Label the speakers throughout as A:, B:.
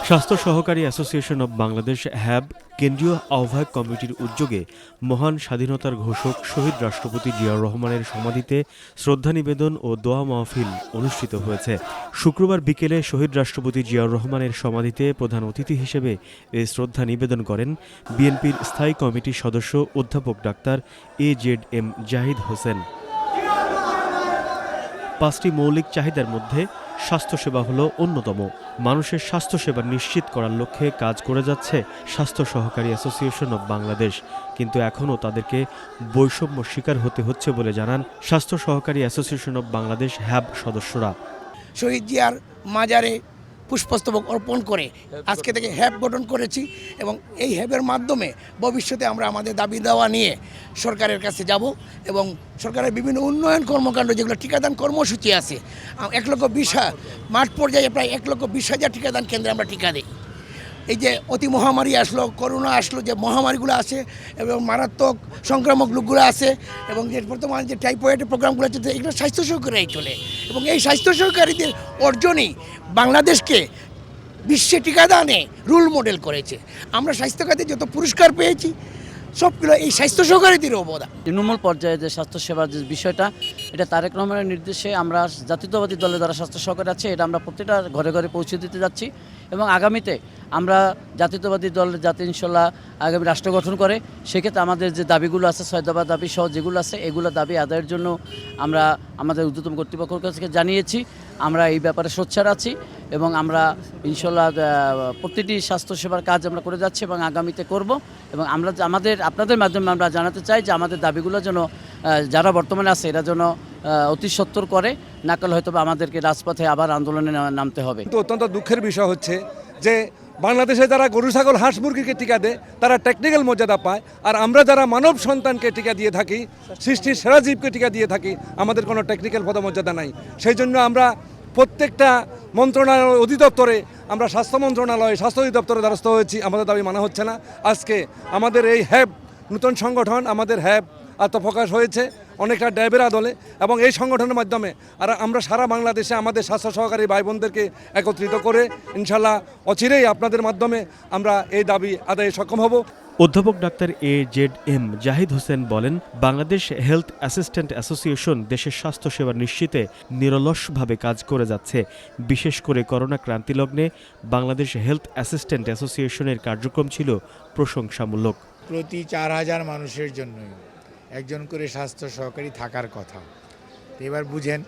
A: স্বাস্থ্য সহকারী association of Bangladesh have কেন্দ্রীয় আহ্বায়ক কমিটির উদ্যোগে মহান স্বাধীনতার ঘোষক শহীদ রাষ্ট্রপতি জিয়াউর রহমানের সমাধিতে শ্রদ্ধা নিবেদন ও দোয়া মাহফিল অনুষ্ঠিত হয়েছে। শুক্রবার বিকেলে শহীদ রাষ্ট্রপতি জিয়াউর রহমানের সমাধিতে প্রধান অতিথি হিসেবে এই শ্রদ্ধা নিবেদন করেন বিএনপির স্থায়ী কমিটির সদস্য অধ্যাপক ডাক্তার AZM জাহিদ হোসেন। 5টি মৌলিক চাহিদার মধ্যে স্বাস্থ্যসেবা হলো অন্যতম। মানুষের স্বাস্থ্যসেবা নিশ্চিত করার লক্ষ্যে কাজ করে যাচ্ছে স্বাস্থ্য সহকারী অ্যাসোসিয়েশন অব বাংলাদেশ, কিন্তু এখনও তাদেরকে বৈষম্য শিকার হতে হচ্ছে বলে জানান স্বাস্থ্য সহকারী অ্যাসোসিয়েশন অব বাংলাদেশ হ্যাব সদস্যরা।
B: শহীদ জিয়ার মাজারে পুষ্পস্তবক অর্পণ করে আজকে থেকে হ্যাব গঠন করেছি এবং এই হ্যাবের মাধ্যমে ভবিষ্যতে আমরা আমাদের দাবি দেওয়া নিয়ে সরকারের কাছে যাব এবং সরকারের বিভিন্ন উন্নয়ন কর্মকাণ্ড যেগুলো টিকাদান কর্মসূচি আছে 1,20,000 মাঠ পর্যায়ে প্রায় 1,20,000 টিকাদান কেন্দ্রে আমরা টিকা দিই। এই যে অতি মহামারী আসলো, করোনা আসলো, যে মহামারীগুলো আছে এবং মারাত্মক সংক্রামক রোগগুলো আছে এবং যে বর্তমানে যে টাইফয়েডের প্রোগ্রামগুলো আছে এগুলো স্বাস্থ্য সহকারীরাই চলে এবং এই স্বাস্থ্য সহকারীদের অর্জনই বাংলাদেশকে বিশ্বে টিকাদানে রোল মডেল করেছে। আমরা স্বাস্থ্য খাতে যত পুরস্কার পেয়েছি সবগুলো এই স্বাস্থ্য সহকারীদের অবদান।
C: তৃণমূল পর্যায়ে যে স্বাস্থ্যসেবার যে বিষয়টা, এটা তারেক রহমানের নির্দেশে আমরা জাতীয়তাবাদী দলের যারা স্বাস্থ্য সহকারী আছে এটা আমরা প্রত্যেকটা ঘরে ঘরে পৌঁছে দিতে যাচ্ছি এবং আগামীতে আমরা জাতীয়তাবাদী দল যাতে ইনশাল্লাহ আগামী রাষ্ট্র গঠন করে সেক্ষেত্রে আমাদের যে দাবিগুলো আছে 6 দফা দাবি সহ যেগুলো আছে এগুলো দাবি আদায়ের জন্য আমরা আমাদের ঊর্ধ্বতন কর্তৃপক্ষের কাছে জানিয়েছি। আমরা এই ব্যাপারে সোচ্চার আছি এবং আমরা ইনশাল্লাহ প্রতিটি স্বাস্থ্যসেবার কাজ আমরা করে যাচ্ছি এবং আগামীতে করব এবং আমরা আপনাদের মাধ্যমে আমরা জানাতে চাই যে আমাদের দাবিগুলো যেন যারা বর্তমানে আছে এরা যেন অতি সত্বর করে, না করলে হয়তো আমাদেরকে রাজপথে আবার আন্দোলনে নামতে হবে।
D: কিন্তু অত্যন্ত দুঃখের বিষয় হচ্ছে যে বাংলাদেশে যারা গরু ছাগল হাঁস মুরগিকে টিকা দেয় তারা টেকনিক্যাল মর্যাদা পায়, আর আমরা যারা মানব সন্তানকে টিকা দিয়ে থাকি, সৃষ্টির সেরা জীবকে টিকা দিয়ে থাকি, আমাদের কোনো টেকনিক্যাল পদমর্যাদা নাই। সেই জন্য আমরা প্রত্যেকটা মন্ত্রণালয় অধিদপ্তরে আমরা স্বাস্থ্য মন্ত্রণালয় স্বাস্থ্য অধিদপ্তরের দ্বারস্থ হয়েছি, আমাদের দাবি মানা হচ্ছে না। আজকে আমাদের এই হ্যাব নূতন সংগঠন, আমাদের হ্যাব আত্মপ্রকাশ হয়েছে অনেকটা ড্যাবের আদলে এবং এই সংগঠনের মাধ্যমে আর আমরা সারা বাংলাদেশে আমাদের স্বাস্থ্য সহকারী ভাই বোনদেরকে একত্রিত করে ইনশাল্লাহ অচিরেই আপনাদের মাধ্যমে আমরা এই দাবি আদায়ে সক্ষম হব।
A: অধ্যাপক ডাক্তার AZM জাহিদ হোসেন বলেন, বাংলাদেশ হেলথ অ্যাসিস্ট্যান্ট অ্যাসোসিয়েশন দেশের স্বাস্থ্যসেবা নিশ্চিতে নিরলসভাবে কাজ করে যাচ্ছে। বিশেষ করে করোনা ক্রান্তিলগ্নে বাংলাদেশ হেলথ অ্যাসিস্ট্যান্ট অ্যাসোসিয়েশনের কার্যক্রম ছিল প্রশংসামূলক।
E: প্রতি 4,000 মানুষের জন্যই একজন করে স্বাস্থ্য সহকারী থাকার কথা। এবার বুঝেন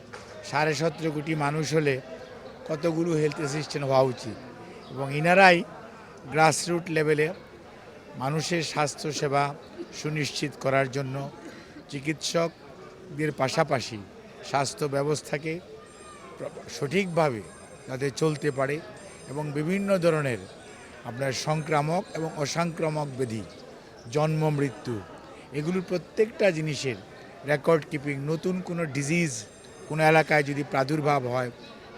E: 17.5 কোটি মানুষ হলে কতগুলো হেলথ অ্যাসিস্ট্যান্ট হওয়া উচিত এবং ইনারাই গ্রাসরুট লেভেলে মানুষের স্বাস্থ্যসেবা সুনিশ্চিত করার জন্য চিকিৎসকদের পাশাপাশি স্বাস্থ্য ব্যবস্থাকে সঠিকভাবে যাতে চলতে পারে এবং বিভিন্ন ধরনের আপনার সংক্রামক এবং অসংক্রামক ব্যাধি, জন্ম মৃত্যু, এগুলোর প্রত্যেকটা জিনিসের রেকর্ড কিপিং, নতুন কোনো ডিজিজ কোনো এলাকায় যদি প্রাদুর্ভাব হয়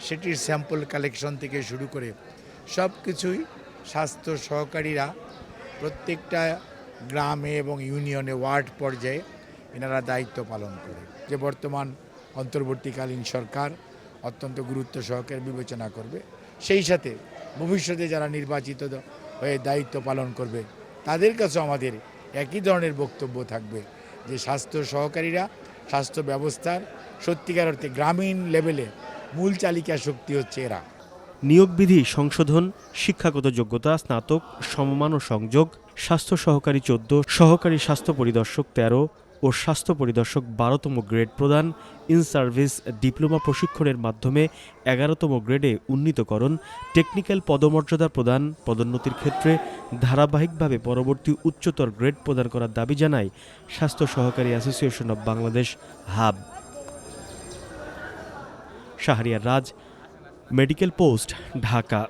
E: সেটির স্যাম্পল কালেকশন থেকে শুরু করে সব কিছুই স্বাস্থ্য সহকারীরা প্রত্যেকটা গ্রামে এবং ইউনিয়নে ওয়ার্ড পর্যায়ে এনারা দায়িত্ব পালন করে। যে বর্তমান অন্তর্বর্তীকালীন সরকার অত্যন্ত গুরুত্ব সহকারে বিবেচনা করবে, সেই সাথে ভবিষ্যতে যারা নির্বাচিত হয়ে দায়িত্ব পালন করবে তাদের কাছে আমাদের একই ধরনের বক্তব্য থাকবে যে স্বাস্থ্য সহকারীরা স্বাস্থ্য ব্যবস্থার সত্যিকার অর্থে গ্রামীণ লেভেলে মূল চালিকা শক্তি হচ্ছে এরা।
A: নিয়োগ বিধি সংশোধন, শিক্ষাগত যোগ্যতা স্নাতক, সমমান ও সংযোগ, স্বাস্থ্য সহকারী 14, সহকারী স্বাস্থ্য পরিদর্শক 13 ও স্বাস্থ্য পরিদর্শক 12তম গ্রেড প্রদান, ইন সার্ভিস ডিপ্লোমা প্রশিক্ষণের মাধ্যমে 11তম গ্রেডে উন্নীতকরণ, টেকনিক্যাল পদমর্যাদা প্রদান, পদোন্নতির ক্ষেত্রে ধারাবাহিকভাবে পরবর্তী উচ্চতর গ্রেড প্রদান করার দাবি জানায় স্বাস্থ্য সহকারী association of Bangladesh hub. Shahriar Raj, medical post, Dhaka.